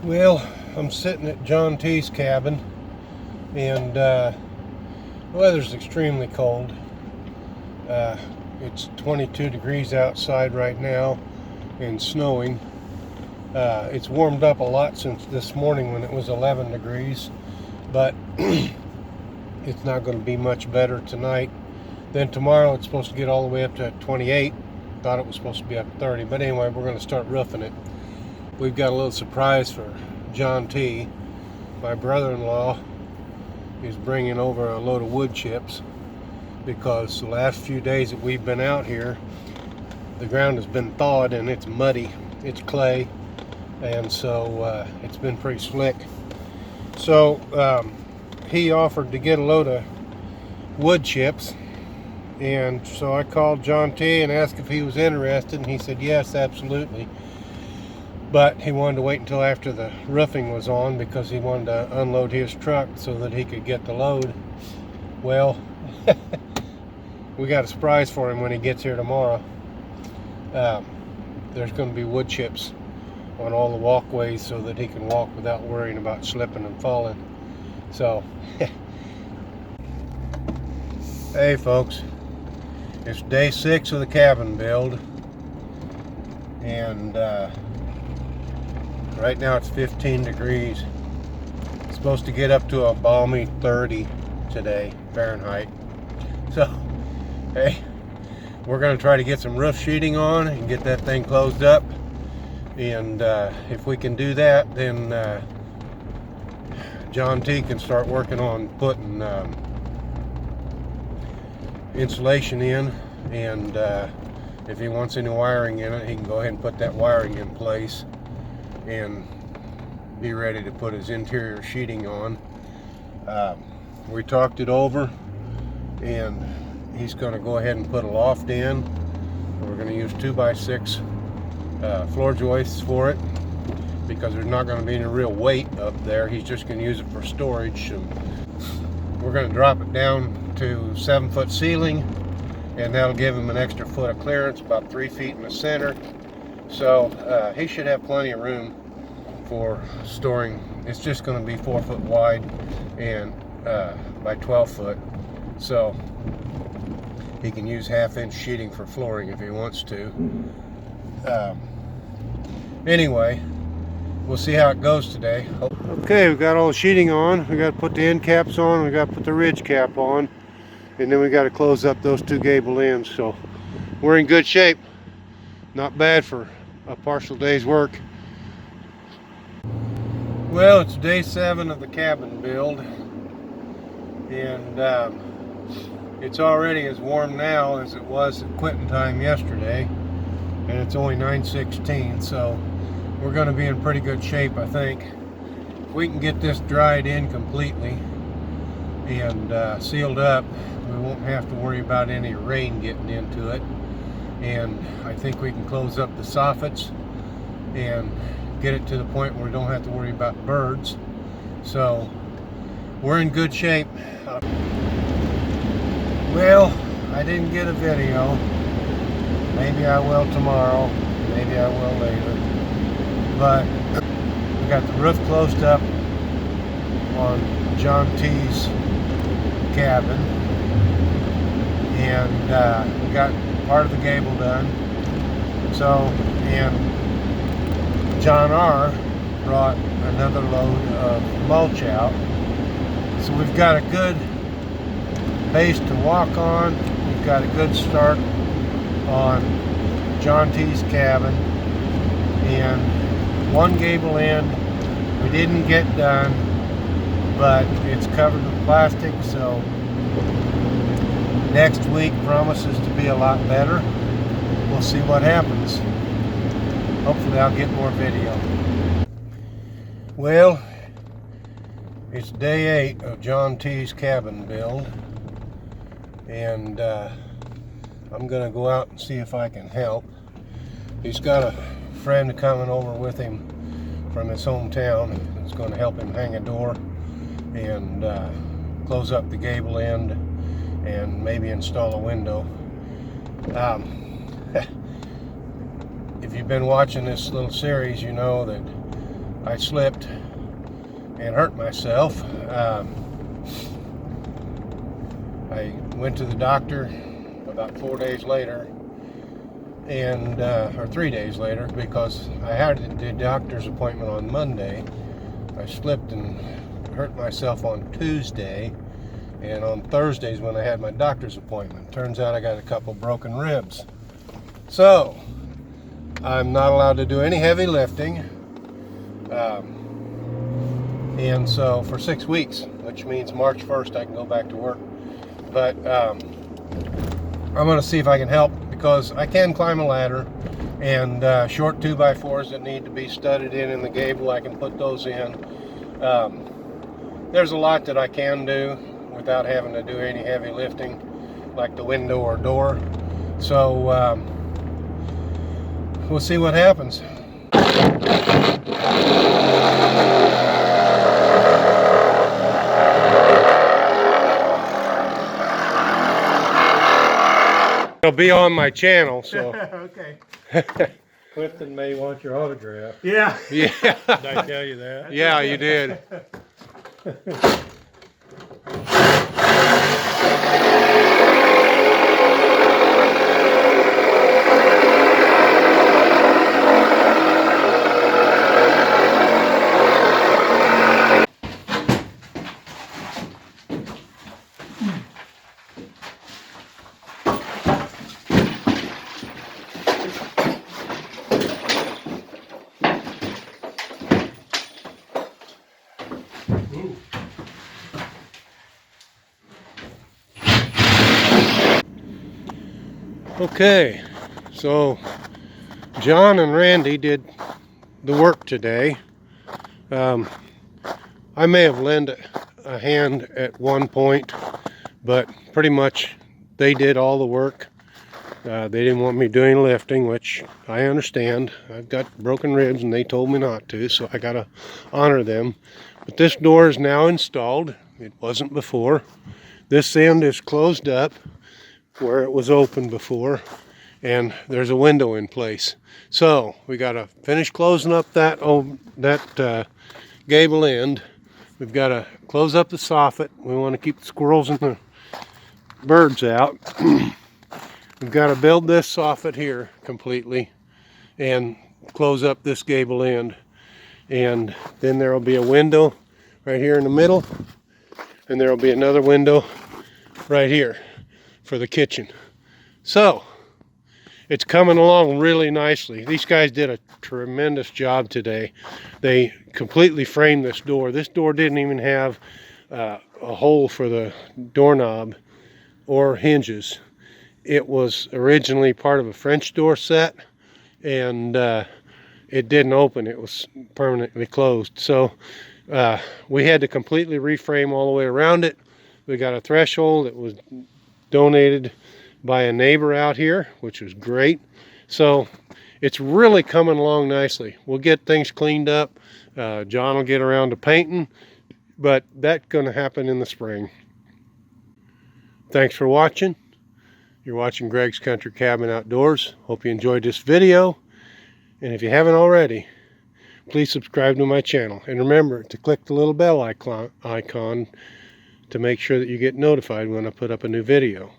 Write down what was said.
Well, I'm sitting at John T's cabin, and the weather's extremely cold. It's 22 degrees outside right now and snowing. It's warmed up a lot since this morning when it was 11 degrees, but it's not going to be much better tonight. Then tomorrow it's supposed to get all the way up to 28. Thought it was supposed to be up to 30, but anyway, we're going to start roofing it. We've got a little surprise for John T. My brother-in-law is bringing over a load of wood chips because the last few days that we've been out here, the ground has been thawed and it's muddy. It's clay, and so it's been pretty slick. So he offered to get a load of wood chips, and so I called John T. and asked if he was interested, and he said yes, absolutely. But he wanted to wait until after the roofing was on because he wanted to unload his truck so that he could get the load. Well, we got a surprise for him when he gets here tomorrow. There's going to be wood chips on all the walkways so that he can walk without worrying about slipping and falling. So, hey folks, it's day 6 of the cabin build, and right now it's 15 degrees. It's supposed to get up to a balmy 30 today, Fahrenheit. So, hey, we're going to try to get some roof sheeting on and get that thing closed up. And if we can do that, then John T. can start working on putting insulation in. And if he wants any wiring in it, he can go ahead and put that wiring in place and be ready to put his interior sheeting on. We talked it over, and he's going to go ahead and put a loft in. We're going to use 2x6 floor joists for it because there's not going to be any real weight up there. He's just going to use it for storage. And we're going to drop it down to 7-foot ceiling, and that'll give him an extra foot of clearance, about 3 feet in the center. So he should have plenty of room for storing. It's just going to be 4 foot wide and by 12 foot. So he can use 1/2-inch sheeting for flooring if he wants to. Anyway, we'll see how it goes today. Okay, we've got all the sheeting on. We got to put the end caps on. We got to put the ridge cap on, and then we got to close up those 2 gable ends. So we're in good shape. Not bad for a partial day's work. Well, it's day 7 of the cabin build, and it's already as warm now as it was at quitting time yesterday, and it's only 9:16, so we're going to be in pretty good shape, I think. If we can get this dried in completely and sealed up, we won't have to worry about any rain getting into it. And I think we can close up the soffits and get it to the point where we don't have to worry about birds. So we're in good shape. Well, I didn't get a video. Maybe I will tomorrow. Maybe I will later. But we got the roof closed up on John T's cabin, and we got part of the gable done. So, and John R. brought another load of mulch out. So we've got a good base to walk on. We've got a good start on John T's cabin. And one gable end we didn't get done, but it's covered with plastic, so next week promises to be a lot better. We'll see what happens. Hopefully I'll get more video. Well, it's day 8 of John T's cabin build, and I'm gonna go out and see if I can help. He's got a friend coming over with him from his hometown that's going to help him hang a door and close up the gable end and maybe install a window. If you've been watching this little series, you know that I slipped and hurt myself. I went to the doctor about 4 days later, and or 3 days later, because I had the doctor's appointment on Monday. I slipped and hurt myself on Tuesday, and on Thursdays when I had my doctor's appointment. Turns out I got a couple broken ribs. So I'm not allowed to do any heavy lifting, and so for 6 weeks, which means March 1st I can go back to work. But I'm going to see if I can help, because I can climb a ladder, and short 2x4s that need to be studded in the gable, I can put those in. There's a lot that I can do without having to do any heavy lifting, like the window or door. So we'll see what happens. It'll be on my channel, so. Okay. Clifton may want your autograph. Yeah. Yeah. Did I tell you that? Yeah, you did. Okay, so John and Randy did the work today. I may have lent a hand at one point, but pretty much they did all the work. They didn't want me doing lifting, which I understand. I've got broken ribs and they told me not to, so I gotta honor them. But this door is now installed. It wasn't before. This end is closed up where it was open before, and there's a window in place. So we got to finish closing up that gable end. We've got to close up the soffit. We want to keep the squirrels and the birds out. We've got to build this soffit here completely and close up this gable end, and then there will be a window right here in the middle, and there will be another window right here for the kitchen. So it's coming along really nicely. These guys did a tremendous job today. They completely framed this door. This door didn't even have a hole for the doorknob or hinges. It was originally part of a French door set, and it didn't open. It was permanently closed. So we had to completely reframe all the way around it. We got a threshold that was donated by a neighbor out here, which was great. So it's really coming along nicely. We'll get things cleaned up. John will get around to painting, but that's going to happen in the spring. Thanks for watching. You're watching Greg's Country Cabin Outdoors. Hope you enjoyed this video. And if you haven't already, please subscribe to my channel. And remember to click the little bell icon to make sure that you get notified when I put up a new video.